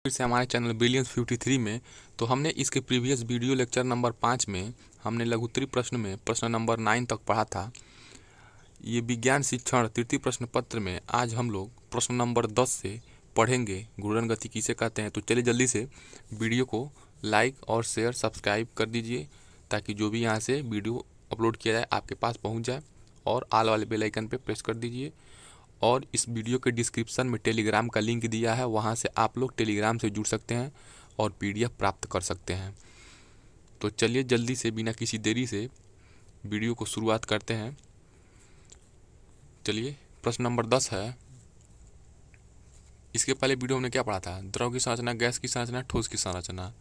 फिर से हमारे चैनल ब्रिलियंस 53 में। तो हमने इसके प्रीवियस वीडियो लेक्चर नंबर 5 में हमने लघुत्तरी प्रश्न में प्रश्न नंबर 9 तक पढ़ा था। ये विज्ञान शिक्षण तृतीय प्रश्न पत्र में आज हम लोग प्रश्न नंबर 10 से पढ़ेंगे घूर्णन गति किसे कहते हैं। तो चलिए जल्दी से वीडियो को लाइक और शेयर सब्सक्राइब कर दीजिए ताकि जो भी यहाँ से वीडियो अपलोड किया जाए आपके पास पहुँच जाए, और ऑल वाले बेल आइकन पर प्रेस कर दीजिए। और इस वीडियो के डिस्क्रिप्शन में टेलीग्राम का लिंक दिया है, वहाँ से आप लोग टेलीग्राम से जुड़ सकते हैं और पीडीएफ प्राप्त कर सकते हैं। तो चलिए जल्दी से बिना किसी देरी से वीडियो को शुरुआत करते हैं। चलिए प्रश्न नंबर 10 है। इसके पहले वीडियो हमने क्या पढ़ा था? द्रव की संरचना, गैस की संरचना, ठोस की संरचना।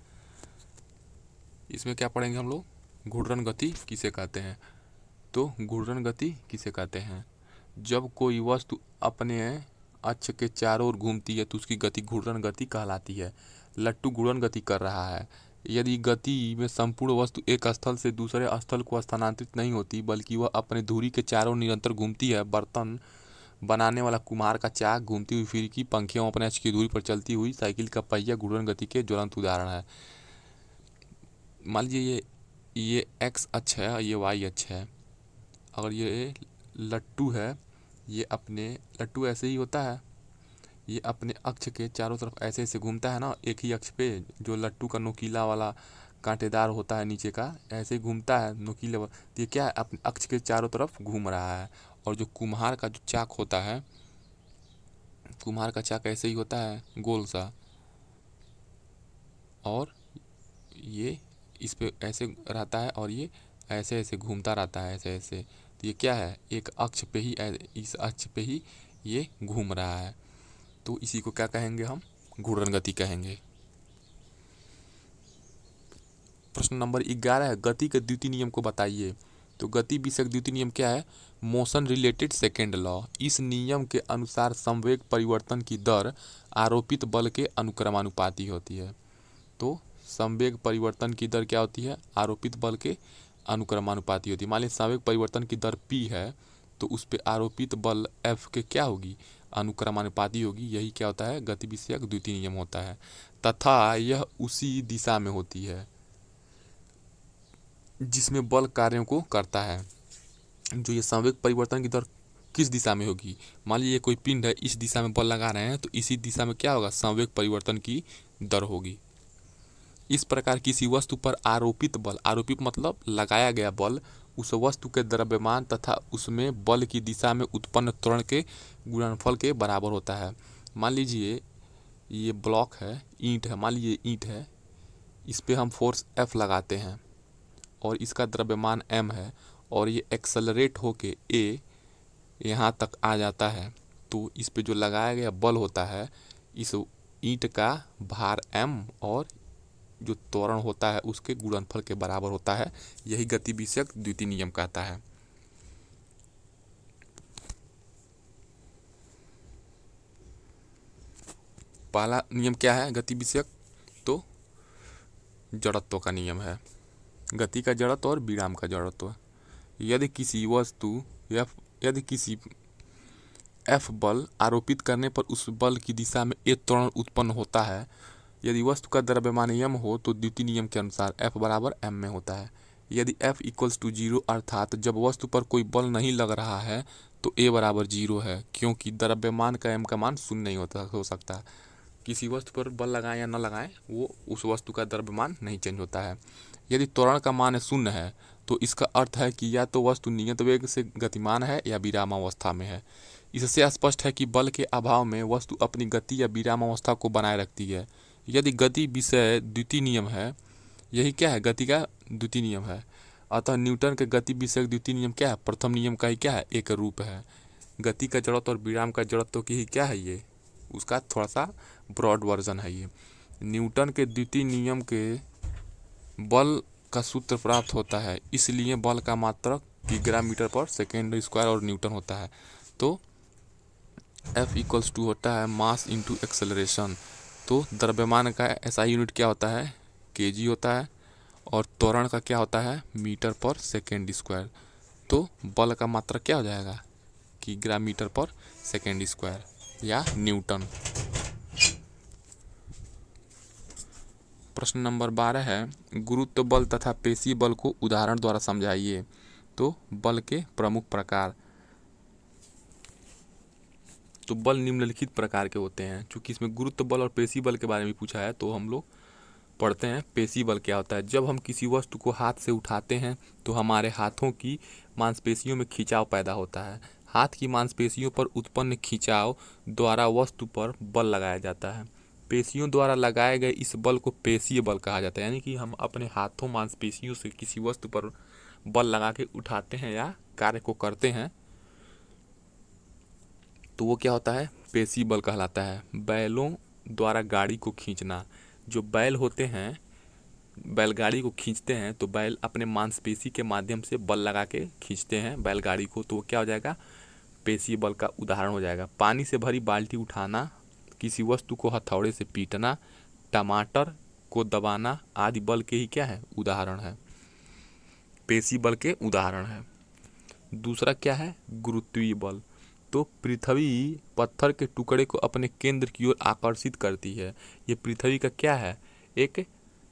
इसमें क्या पढ़ेंगे हम लोग? घूर्णन गति किसे कहते हैं। तो घूर्णन गति किसे कहते हैं? जब कोई वस्तु अपने अक्ष के चारों ओर घूमती है तो उसकी गति घूर्णन गति कहलाती है। लट्टू घूर्णन गति कर रहा है। यदि गति में संपूर्ण वस्तु एक स्थल से दूसरे स्थल को स्थानांतरित नहीं होती बल्कि वह अपने धुरी के चारों ओर निरंतर घूमती है। बर्तन बनाने वाला कुम्हार का चाक, घूमती हुई फिरकी, पंखे अपने अक्ष की धुरी पर चलती हुई साइकिल का पहिया घूर्णन गति के ज्वलंत उदाहरण है। मान लीजिए ये एक्स अक्ष है और ये वाई अक्ष है। अगर ये लट्टू है, ये अपने लट्टू ऐसे ही होता है, ये अपने अक्ष के चारों तरफ ऐसे ऐसे घूमता है ना, एक ही अक्ष पे। जो लट्टू का नोकीला वाला कांटेदार होता है नीचे का, ऐसे घूमता है नोकीले वाला। तो ये क्या है? अपने अक्ष के चारों तरफ घूम रहा है। और जो कुम्हार का जो चाक होता है, कुम्हार का चाक ऐसे ही होता है गोल सा, और ये इस पे ऐसे रहता है और ये ऐसे ऐसे घूमता रहता है ऐसे ऐसे। तो ये क्या है? एक अक्ष पे ही, इस अक्ष पे ही ये घूम रहा है। तो इसी को क्या कहेंगे हम? घूर्णन गति कहेंगे। प्रश्न नंबर 11 है, गति के द्वितीय नियम को बताइए। तो गति विषयक द्वितीय नियम क्या है? Motion related second law. इस नियम के अनुसार संवेग परिवर्तन की दर आरोपित बल के अनुक्रमानुपाती होती है। तो संवेग परिवर्तन की दर क्या होती है? आरोपित बल के अनुक्रमानुपाती होती है। मान लीजिए संवेग परिवर्तन की दर p है तो उस पे आरोपित बल F के क्या होगी? अनुक्रमानुपाती होगी। यही क्या होता है? गति विषयक द्वितीय नियम होता है। तथा यह उसी दिशा में होती है जिसमें बल कार्यों को करता है। जो ये संवेग परिवर्तन की दर किस दिशा में होगी? मान लीजिए कोई पिंड है, इस दिशा में बल लगा रहे हैं तो इसी दिशा में क्या होगा? संवेग परिवर्तन की दर होगी। इस प्रकार किसी वस्तु पर आरोपित बल, आरोपित मतलब लगाया गया बल, उस वस्तु के द्रव्यमान तथा उसमें बल की दिशा में उत्पन्न त्वरण के गुणनफल के बराबर होता है। मान लीजिए ये ब्लॉक है, ईंट है, मान लीजिए ईंट है, इस पे हम फोर्स F लगाते हैं और इसका द्रव्यमान m है और ये एक्सेलरेट होके a यहाँ तक आ जाता है। तो इस पे जो लगाया गया बल होता है, इस ईंट का भार m और जो त्वरण होता है उसके गुणनफल के बराबर होता है। यही गति विषयक द्वितीय नियम कहता है। पहला नियम क्या है गति विषयक? तो जड़त्व का नियम है। गति का जड़त्व और विराम का जड़त्व। यदि किसी वस्तु यदि किसी F बल आरोपित करने पर उस बल की दिशा में a त्वरण उत्पन्न होता है। यदि वस्तु का द्रव्यमान m हो तो द्वितीय नियम के अनुसार F बराबर m में होता है। यदि F इक्वल्स टू 0 अर्थात जब वस्तु पर कोई बल नहीं लग रहा है तो a बराबर 0 है, क्योंकि द्रव्यमान का m का मान शून्य नहीं हो सकता। किसी वस्तु पर बल लगाएं या न लगाएं, वो उस वस्तु का द्रव्यमान नहीं चेंज होता है। यदि त्वरण का मान शून्य है तो इसका अर्थ है कि या तो वस्तु नियत वेग से गतिमान है या विरामावस्था में है। इससे स्पष्ट है कि बल के अभाव में वस्तु अपनी गति या विरामावस्था को बनाए रखती है। यदि गति विषय द्वितीय नियम है, यही क्या है? गति का द्वितीय नियम है। अतः न्यूटन के गति विषयक द्वितीय नियम क्या है? प्रथम नियम का ही क्या है? एक रूप है। गति का जड़त्व और विराम का जड़त्व की ही क्या है? ये उसका थोड़ा सा ब्रॉड वर्जन है। ये न्यूटन के द्वितीय नियम के बल का सूत्र प्राप्त होता है, इसलिए बल का मात्रक किग्रा मीटर पर सेकेंड स्क्वायर और न्यूटन होता है। तो F इक्वल्स टू होता है मास इंटू एक्सेलरेशन। तो द्रव्यमान का SI यूनिट क्या होता है? kg होता है। और त्वरण का क्या होता है? मीटर पर सेकेंड स्क्वायर। तो बल का मात्रक क्या हो जाएगा? किग्रा मीटर पर सेकेंड स्क्वायर या न्यूटन। प्रश्न नंबर 12 है गुरुत्व बल तथा पेशी बल को उदाहरण द्वारा समझाइए। तो बल के प्रमुख प्रकार। तो बल निम्नलिखित प्रकार के होते हैं। चूंकि इसमें गुरुत्व बल और पेशी बल के बारे में पूछा है तो हम लोग पढ़ते हैं पेशी बल क्या होता है। जब हम किसी वस्तु को हाथ से उठाते हैं तो हमारे हाथों की मांसपेशियों में खिंचाव पैदा होता है। हाथ की मांसपेशियों पर उत्पन्न खिंचाव द्वारा वस्तु पर बल लगाया जाता है। पेशियों द्वारा लगाए गए इस बल को पेशीय बल कहा जाता है। यानी कि हम अपने हाथों मांसपेशियों से किसी वस्तु पर बल लगा के उठाते हैं या कार्य को करते हैं तो वो क्या होता है, पेशी बल कहलाता है। बैलों द्वारा गाड़ी को खींचना। जो बैल होते हैं, बैलगाड़ी को खींचते हैं तो बैल अपने मांसपेशी के माध्यम से बल लगा के खींचते हैं बैलगाड़ी को, तो वो क्या हो जाएगा, पेशी बल का उदाहरण हो जाएगा। पानी से भरी बाल्टी उठाना, किसी वस्तु को हथौड़े से पीटना, टमाटर को दबाना आदि बल के ही क्या है, उदाहरण है, पेशी बल के उदाहरण है। दूसरा क्या है, गुरुत्वीय बल। तो पृथ्वी पत्थर के टुकड़े को अपने केंद्र की ओर आकर्षित करती है। ये पृथ्वी का क्या है, एक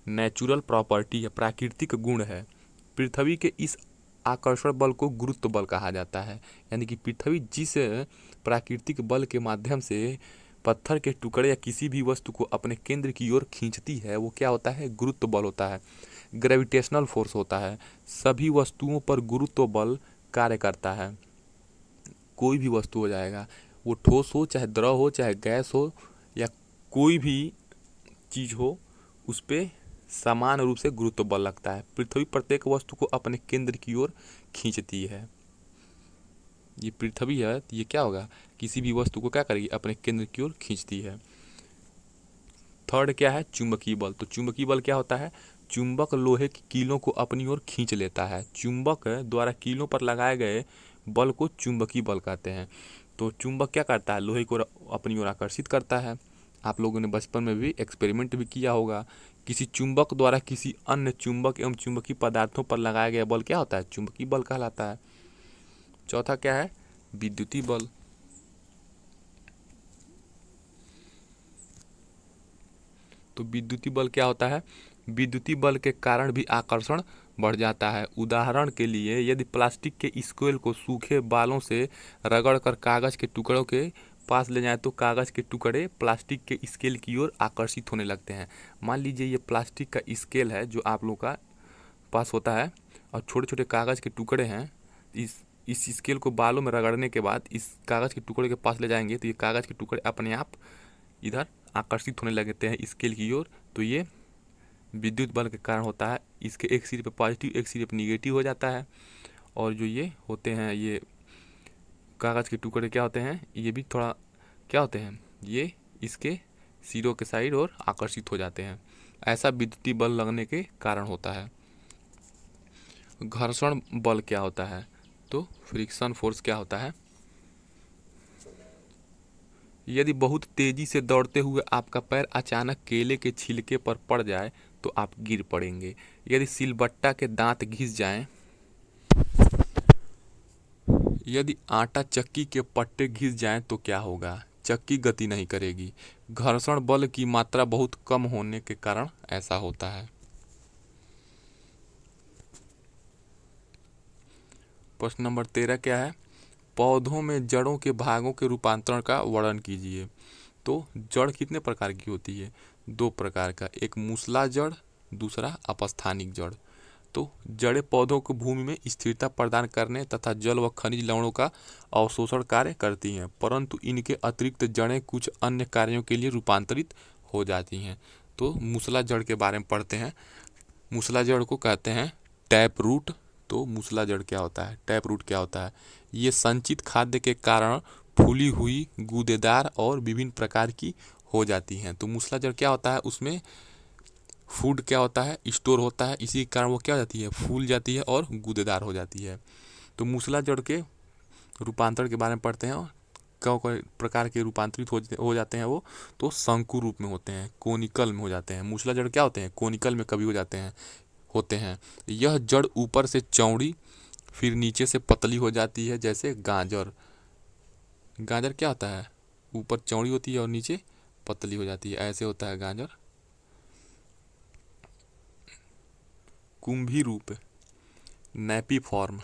नेचुरल प्रॉपर्टी है, प्राकृतिक गुण है। पृथ्वी के इस आकर्षण बल को गुरुत्व बल कहा जाता है। यानी कि पृथ्वी जिस प्राकृतिक बल के माध्यम से पत्थर के टुकड़े या किसी भी वस्तु को अपने केंद्र की ओर खींचती है वो क्या होता है, गुरुत्व बल होता है, ग्रेविटेशनल फोर्स होता है। सभी वस्तुओं पर गुरुत्व बल कार्य करता है। कोई भी वस्तु हो जाएगा, वो ठोस हो चाहे द्रव हो चाहे गैस हो या कोई भी चीज़ हो, उस पर समान रूप से गुरुत्व बल लगता है। पृथ्वी प्रत्येक वस्तु को अपने केंद्र की ओर खींचती है। ये पृथ्वी है, ये क्या होगा, किसी भी वस्तु को क्या करेगी, अपने केंद्र की ओर खींचती है। थर्ड क्या है, चुंबकीय बल। तो चुंबकीय बल क्या होता है, चुंबक लोहे की कीलों को अपनी ओर खींच लेता है। चुंबक द्वारा कीलों पर लगाए गए बल को चुंबकीय बल कहते हैं। तो चुंबक क्या करता है, लोहे को अपनी ओर आकर्षित करता है। आप लोगों ने बचपन में भी एक्सपेरिमेंट भी किया होगा। किसी चुंबक द्वारा किसी अन्य चुंबक एवं चुंबकीय पदार्थों पर लगाया गया बल क्या होता है, चुंबकीय बल कहलाता है। चौथा क्या है, विद्युतीय बल। तो विद्युतीय बल क्या होता है, विद्युतीय बल के कारण भी आकर्षण बढ़ जाता है। उदाहरण के लिए यदि प्लास्टिक के स्केल को सूखे बालों से रगड़कर कागज के टुकड़ों के पास ले जाएं तो कागज के टुकड़े प्लास्टिक के स्केल की ओर आकर्षित होने लगते हैं। मान लीजिए ये प्लास्टिक का स्केल है जो आप लोग का पास होता है और छोटे छोटे कागज के टुकड़े हैं। इस स्केल को बालों में रगड़ने के बाद इस कागज के टुकड़े के पास ले जाएंगे तो ये कागज के टुकड़े अपने आप इधर आकर्षित होने लगते हैं स्केल की ओर। तो ये विद्युत बल के कारण होता है। इसके एक सिरे पे पॉजिटिव एक सिरे पे निगेटिव हो जाता है। और जो ये होते हैं, ये कागज़ के टुकड़े क्या होते हैं, ये भी थोड़ा क्या होते हैं, ये इसके सिरों के साइड और आकर्षित हो जाते हैं। ऐसा विद्युतीय बल लगने के कारण होता है। घर्षण बल क्या होता है, तो फ्रिक्शन फोर्स क्या होता है, यदि बहुत तेजी से दौड़ते हुए आपका पैर अचानक केले के छिलके पर पड़ जाए तो आप गिर पड़ेंगे। यदि सिलबट्टा के दांत घिस जाएं, यदि आटा चक्की के पट्टे घिस जाएं तो क्या होगा, चक्की गति नहीं करेगी। घर्षण बल की मात्रा बहुत कम होने के कारण ऐसा होता है। प्रश्न नंबर 13 क्या है, पौधों में जड़ों के भागों के रूपांतरण का वर्णन कीजिए। तो जड़ कितने प्रकार की होती है, दो प्रकार का, एक मूसला जड़, दूसरा अपस्थानिक जड़। तो जड़ें पौधों को भूमि में स्थिरता प्रदान करने तथा जल व खनिज लवणों का अवशोषण कार्य करती हैं, परंतु इनके अतिरिक्त जड़ें कुछ अन्य कार्यों के लिए रूपांतरित हो जाती हैं। तो मूसला जड़ के बारे में पढ़ते हैं। मूसला जड़ को कहते हैं टैप रूट। तो मूसला जड़ क्या होता है, टैप रूट क्या होता है, ये संचित खाद्य के कारण फूली हुई, गूदेदार और विभिन्न प्रकार की हो जाती हैं। तो मूसला जड़ क्या होता है, उसमें फूड क्या होता है, स्टोर होता है, इसी के कारण वो क्या हो जाती है, फूल जाती है और गूदेदार हो जाती है। तो मूसला जड़ के रूपांतरण के बारे में पढ़ते हैं। कई प्रकार के रूपांतरित हो जाते हैं वो, तो शंकु रूप में होते हैं, कोनिकल में हो जाते हैं। मूसला जड़ क्या होते हैं, कोनिकल में कभी हो जाते हैं, होते हैं। यह जड़ ऊपर से चौड़ी फिर नीचे से पतली हो जाती है, जैसे गाजर। गाजर क्या होता है, ऊपर चौड़ी होती है और नीचे पतली हो जाती है, ऐसे होता है गाजर। कुंभी रूप, नैपी फॉर्म।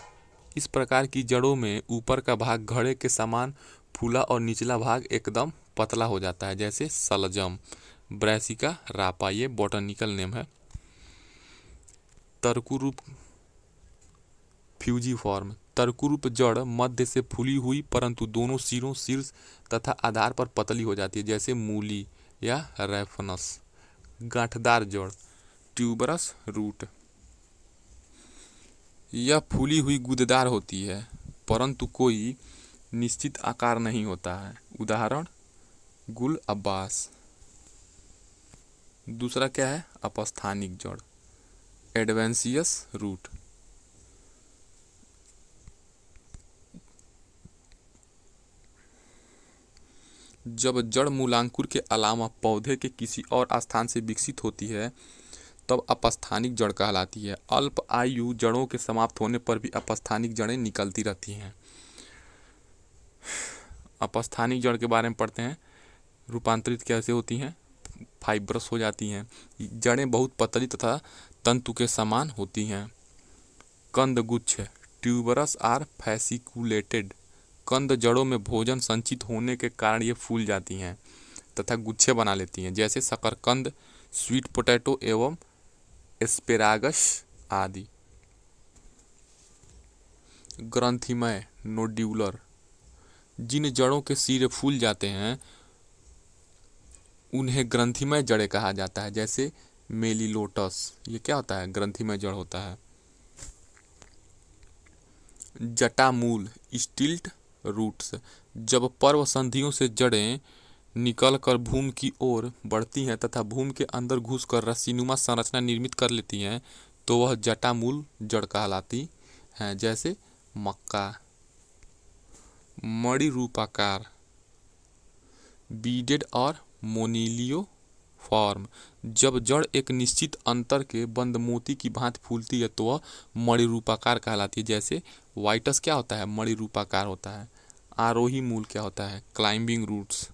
इस प्रकार की जड़ों में ऊपर का भाग घड़े के समान फूला और निचला भाग एकदम पतला हो जाता है, जैसे सलजम, ब्रैसिका रापा, ये बॉटनिकल नेम है। तरकु रूप, फ्यूजीफॉर्म। तरकु रूप जड़ मध्य से फूली हुई परंतु दोनों सिरों, शीर्ष तथा आधार पर पतली हो जाती है, जैसे मूली या रैफनस। गांठदार जड़, ट्यूबरस रूट। यह फूली हुई गूदेदार होती है परंतु कोई निश्चित आकार नहीं होता है। उदाहरण गुल अब्बास। दूसरा क्या है? अपस्थानिक जड़, एडवेंसियस रूट। जब जड़ मूलांकुर के अलावा पौधे के किसी और स्थान से विकसित होती है तब अपस्थानिक जड़ कहलाती है। अल्प आयु जड़ों के समाप्त होने पर भी अपस्थानिक जड़ें निकलती रहती हैं। अपस्थानिक जड़ के बारे में पढ़ते हैं। रूपांतरित कैसे होती हैं? फाइब्रस हो जाती हैं। जड़ें बहुत पतली तथा तंतु के समान होती हैं। कंदगुच्छ, ट्यूबरस आर फैसिकुलेटेड। कंद जड़ों में भोजन संचित होने के कारण ये फूल जाती हैं तथा गुच्छे बना लेती हैं, जैसे शकरकंद, स्वीट पोटैटो एवं एस्पेरागस आदि। ग्रंथिमय, नोड्यूलर। जिन जड़ों के सिरे फूल जाते हैं उन्हें ग्रंथिमय जड़ें कहा जाता है, जैसे मेलिलोटस। ये क्या होता है? ग्रंथिमय जड़ होता है। जटामूल, स्टिल्ट रूट्स। जब पर्व संधियों से जड़ें निकलकर भूमि की ओर बढ़ती हैं तथा भूमि के अंदर घुसकर रस्सीनुमा संरचना निर्मित कर लेती हैं तो वह जटामूल जड़ कहलाती हैं, जैसे मक्का। मणि रूपाकार, बीडेड और मोनिलियो फॉर्म। जब जड़ एक निश्चित अंतर के बंद मोती की भांति फूलती है तो वह मणि रूपाकार कहलाती है, जैसे वाइटस क्या होता है? मणि रूपाकार होता है। आरोही मूल क्या होता है? Climbing roots.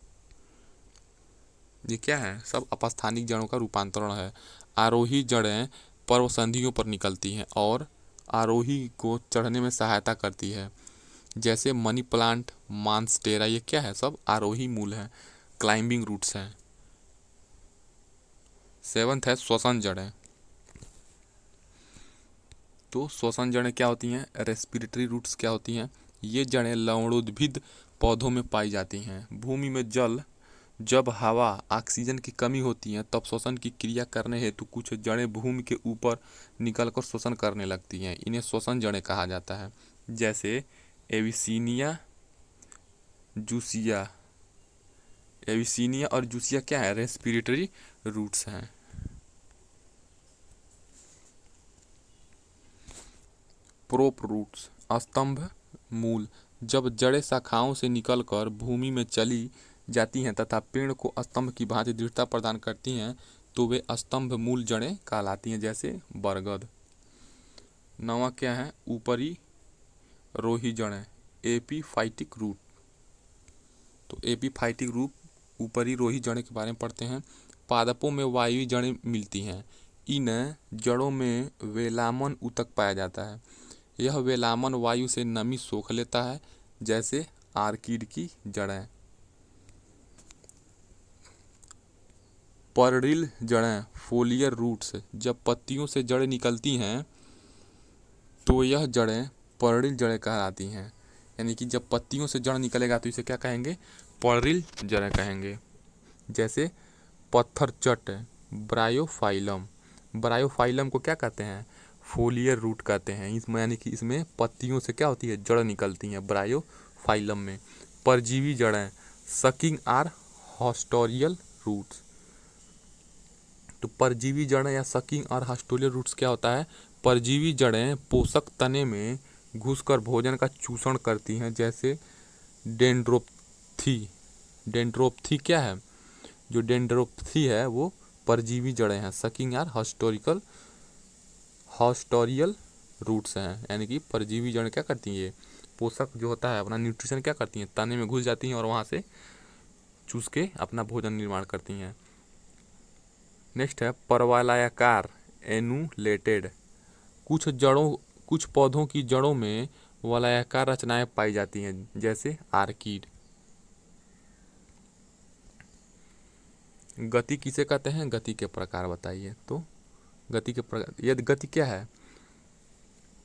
ये क्या है? सब अपस्थानिक जड़ों का रूपांतरण है। आरोही जड़ें पर्व संधियों पर निकलती हैं और आरोही को चढ़ने में सहायता करती है, जैसे मनी प्लांट, मांसटेरा। ये क्या है? सब आरोही मूल है, क्लाइंबिंग रूट्स हैं। 7th है श्वसन जड़ें। तो श्वसन जड़ें क्या होती हैं? रेस्पिरेटरी रूट्स क्या होती हैं? ये जड़ें लवणोद्भिद पौधों में पाई जाती हैं। भूमि में जब हवा ऑक्सीजन की कमी होती है तब श्वसन की क्रिया करने हेतु कुछ जड़ें भूमि के ऊपर निकलकर श्वसन करने लगती हैं। इन्हें श्वसन जड़ें कहा जाता है, जैसे एविसीनिया, जूसिया। एविसीनिया और जूसिया क्या है? रेस्पिरेटरी रूट्स हैं। प्रोप रूट्स, स्तंभ मूल। जब जड़ें शाखाओं से निकलकर भूमि में चली जाती हैं तथा पेड़ को स्तंभ की भांति दृढ़ता प्रदान करती हैं तो वे स्तंभ मूल जड़ें कहलाती हैं, जैसे बरगद। 9वां क्या है? ऊपरी रोही जड़ें, एपीफाइटिक रूट। तो एपीफाइटिक रूट, ऊपरी रोही जड़ें के बारे में पढ़ते हैं। पादपों में वायवीय जड़ें मिलती हैं। इन जड़ों में वेलामन ऊतक पाया जाता है। यह वेलामन वायु से नमी सोख लेता है, जैसे आर्किड की जड़ें। पर्डिल जड़ें, फोलियर रूट्स। जब पत्तियों से जड़ें निकलती हैं तो यह जड़ें पर्डिल जड़ें कहलाती हैं। यानी कि जब पत्तियों से जड़ निकलेगा तो इसे क्या कहेंगे? पर्डिल जड़ें कहेंगे। जैसे पत्थरचट, ब्रायोफाइलम। ब्रायोफाइलम को क्या कहते हैं? फोलियर रूट कहते हैं। इसमें यानी कि इसमें पत्तियों से क्या होती है? जड़ निकलती हैं ब्रायोफाइलम में। परजीवी जड़ें, सकिंग आर हॉस्टोरियल रूट्स। तो परजीवी जड़ें या सकिंग और हॉस्टोरियल रूट्स क्या होता है? परजीवी जड़ें पोषक तने में घुसकर भोजन का चूषण करती हैं, जैसे डेंड्रोप्थी। डेंड्रोप्थी क्या है? जो डेंड्रोप्थी है वो परजीवी जड़ें हैं। सकिंग आर हॉस्टोरियल रूट्स हैं। यानी कि परजीवी जड़ें क्या करती हैं? ये पोषक जो होता है अपना न्यूट्रिशन क्या करती हैं? तने में घुस जाती हैं और वहाँ से चूस के अपना भोजन निर्माण करती हैं। नेक्स्ट है परवलयाकार, एनुलेटेड। कुछ पौधों की जड़ों में वलयाकार रचनाएं पाई जाती हैं, जैसे आर्किड। गति किसे कहते हैं? गति के प्रकार बताइए। तो गति के प्रकार, यदि गति क्या है?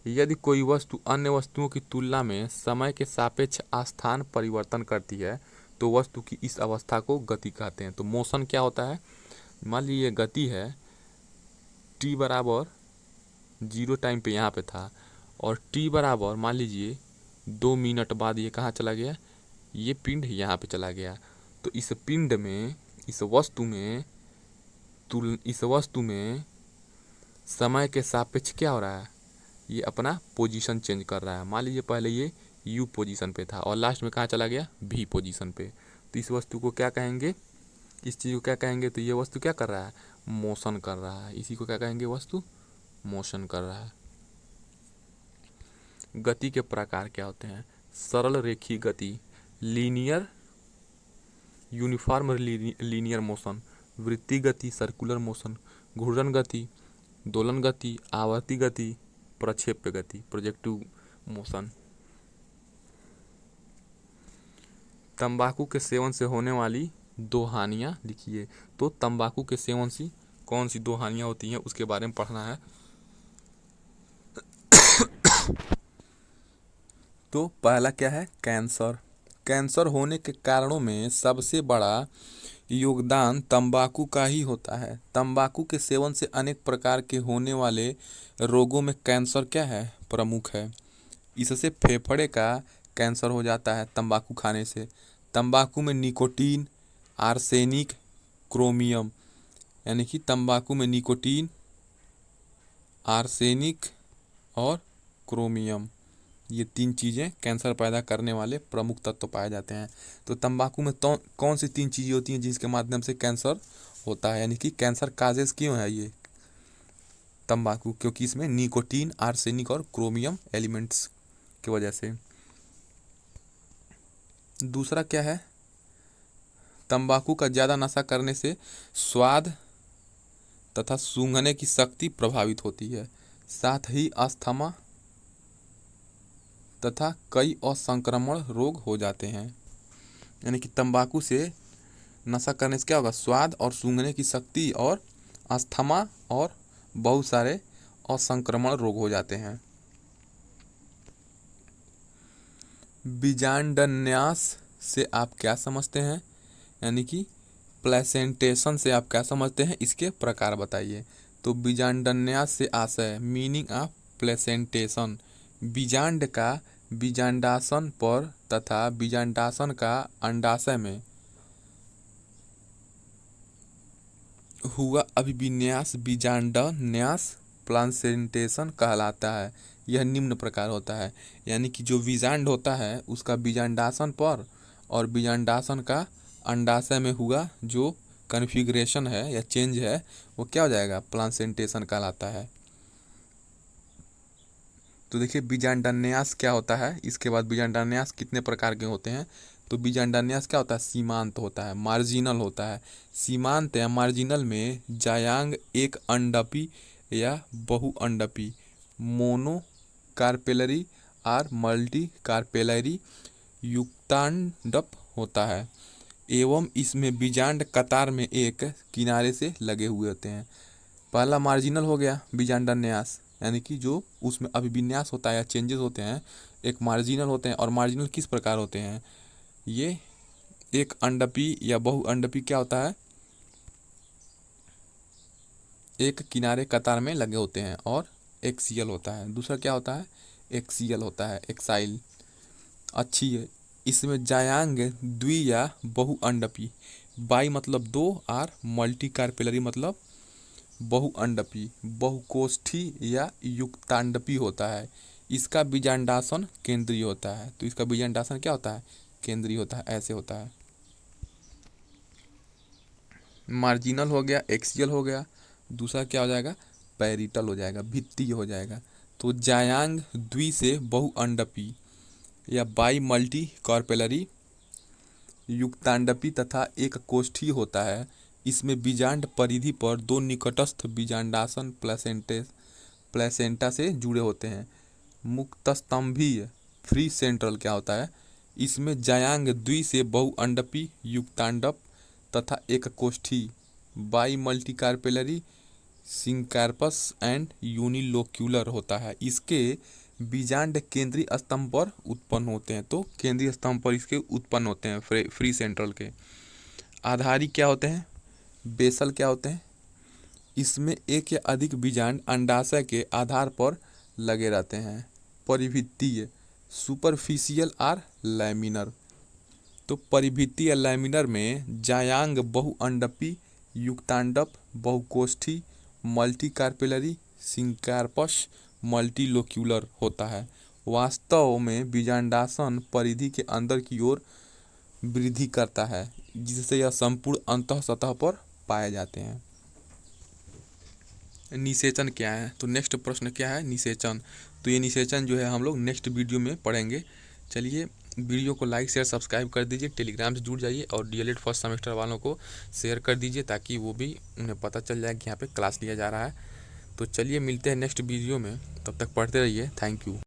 यदि कोई वस्तु अन्य वस्तुओं की तुलना में समय के सापेक्ष स्थान परिवर्तन करती है तो वस्तु की इस अवस्था को गति कहते हैं। तो मोशन क्या होता है? मान लीजिए गति है, t बराबर 0 टाइम पे यहाँ पे था और t बराबर मान लीजिए 2 मिनट बाद ये कहाँ चला गया? ये पिंड यहाँ पे चला गया। तो इस पिंड में, इस वस्तु में समय के सापेक्ष क्या हो रहा है? ये अपना पोजीशन चेंज कर रहा है। मान लीजिए पहले ये u पोजीशन पे था और लास्ट में कहाँ चला गया? v पोजीशन पे। तो इस वस्तु को क्या कहेंगे? इस चीज़ को क्या कहेंगे? तो ये वस्तु क्या कर रहा है? मोशन कर रहा है। इसी को क्या कहेंगे? वस्तु मोशन कर रहा है। गति के प्रकार क्या होते हैं? सरल रेखीय गति, लीनियर यूनिफॉर्म लीनियर मोशन, वृत्तीय गति सर्कुलर मोशन, घूर्णन गति, दोलन गति, आवर्ती गति, प्रक्षेप्य गति प्रोजेक्टिव मोशन। तंबाकू के सेवन से होने वाली 2 हानियाँ लिखिए। तो तंबाकू के सेवन से कौन सी 2 हानियाँ होती हैं उसके बारे में पढ़ना है। तो पहला क्या है? कैंसर। कैंसर होने के कारणों में सबसे बड़ा योगदान तंबाकू का ही होता है। तंबाकू के सेवन से अनेक प्रकार के होने वाले रोगों में कैंसर क्या है? प्रमुख है। इससे फेफड़े का कैंसर हो जाता है तंबाकू खाने से। तंबाकू में निकोटीन, आर्सेनिक, क्रोमियम, यानी कि तंबाकू में निकोटीन, आर्सेनिक और क्रोमियम, ये 3 चीज़ें कैंसर पैदा करने वाले प्रमुख तत्व पाए जाते हैं। तो तंबाकू में तो कौन सी 3 चीज़ें होती हैं जिसके माध्यम से कैंसर होता है? यानी कि कैंसर काजेस क्यों है ये? तंबाकू, क्योंकि इसमें निकोटीन, आर्सेनिक और क्रोमियम एलिमेंट्स की वजह से। दूसरा क्या है? तंबाकू का ज़्यादा नशा करने से स्वाद तथा सूंघने की शक्ति प्रभावित होती है। साथ ही अस्थमा तथा कई असंक्रमण रोग हो जाते हैं। यानी कि तंबाकू से नशा करने से क्या होगा? स्वाद और सूंघने की शक्ति और अस्थमा और बहुत सारे असंक्रमण रोग हो जाते हैं। बीजांडन्यास से आप क्या समझते हैं? यानी कि प्लेसेंटेशन से आप क्या समझते हैं? इसके प्रकार बताइए। तो बीजांडन्यास से आशय, मीनिंग ऑफ प्लेसेंटेशन, बीजांड का बीजांडासन पर तथा बीजांडासन का अंडाशय में हुआ अभिविन्यास बीजांडन्यास प्लासेंटेशन कहलाता है। यह निम्न प्रकार होता है। यानी कि जो बीजांड होता है उसका बीजांडासन पर और बीजांडासन का अंडाशय में हुआ जो कन्फिग्रेशन है या चेंज है वो क्या हो जाएगा? प्लासेंटेशन कहलाता है। तो देखिए बीजांडान्यास क्या होता है। इसके बाद बीजांडान्यास कितने प्रकार के होते हैं? तो बीजांडान्यास क्या होता है? सीमांत होता है, मार्जिनल होता है। सीमांत या मार्जिनल में जायांग एक अंडपी या बहुअंडपी, मोनो कार्पेलरी और मल्टी कार्पेलरी युक्तांडप होता है एवं इसमें बीजांड कतार में एक किनारे से लगे हुए होते हैं। पहला मार्जिनल हो गया बीजांडान्यास, यानी कि जो उसमें अभिविन्यास होता है या चेंजेस होते हैं एक मार्जिनल होते हैं। और मार्जिनल किस प्रकार होते हैं? ये एक अंडपी या बहुअंडपी क्या होता है? एक किनारे कतार में लगे होते हैं और एक्सियल होता है। दूसरा क्या होता है? एक्सियल होता है, एक्साइल। अच्छी है। इसमें जायांग द्वि या बहुअंडपी, बाई मतलब 2 और मल्टी कार्पेलरी मतलब बहुअंडपी, बहुकोष्ठी या युक्तांडपी होता है। इसका बीजांडासन केंद्रीय होता है। तो इसका बीजांडासन क्या होता है? केंद्रीय होता है, ऐसे होता है। मार्जिनल हो गया, एक्सियल हो गया। दूसरा क्या हो जाएगा? पैरिटल हो जाएगा, भित्तीय हो जाएगा। तो जायांग द्वि से बहुअंडपी या बाई मल्टी कार्पेलरी, युक्तांडपी तथा एक कोष्ठी होता है। इसमें बीजांड परिधि पर 2 निकटस्थ बीजांडासन प्लेसेंटा से जुड़े होते हैं। मुक्तस्तंभीय फ्री सेंट्रल क्या होता है? इसमें जायांग द्वि से बहुअंडपी युक्तांडप तथा एककोष्ठी बाई मल्टीकार्पेलरी सिंकार्पस एंड यूनिलोक्यूलर होता है। इसके बीजांड केंद्रीय स्तंभ पर उत्पन्न होते हैं। तो केंद्रीय स्तंभ पर इसके उत्पन्न होते हैं फ्री सेंट्रल के। आधारी क्या होते हैं? बेसल क्या होते हैं? इसमें एक या अधिक बीजांड अंडाशय के आधार पर लगे रहते हैं। परिभित्तीय सुपरफिशियल आर लैमिनर। तो परिभित्तीय लैमिनर में जायांग बहुअंडपी युक्तांडप बहुकोष्ठी मल्टीकार्पेलरी सिंकार्पस मल्टीलोक्यूलर होता है। वास्तव में बीजांडासन परिधि के अंदर की ओर वृद्धि करता है, जिससे यह संपूर्ण अंतः सतह पर पाए जाते हैं। निषेचन क्या है? तो नेक्स्ट प्रश्न क्या है? निषेचन। तो ये निषेचन जो है हम लोग नेक्स्ट वीडियो में पढ़ेंगे। चलिए वीडियो को लाइक शेयर सब्सक्राइब कर दीजिए, टेलीग्राम से जुड़ जाइए और डीएलएड फर्स्ट सेमेस्टर वालों को शेयर कर दीजिए ताकि वो भी उन्हें पता चल जाए कि यहाँ पे क्लास लिया जा रहा है। तो चलिए मिलते हैं नेक्स्ट वीडियो में, तब तक पढ़ते रहिए। Thank you.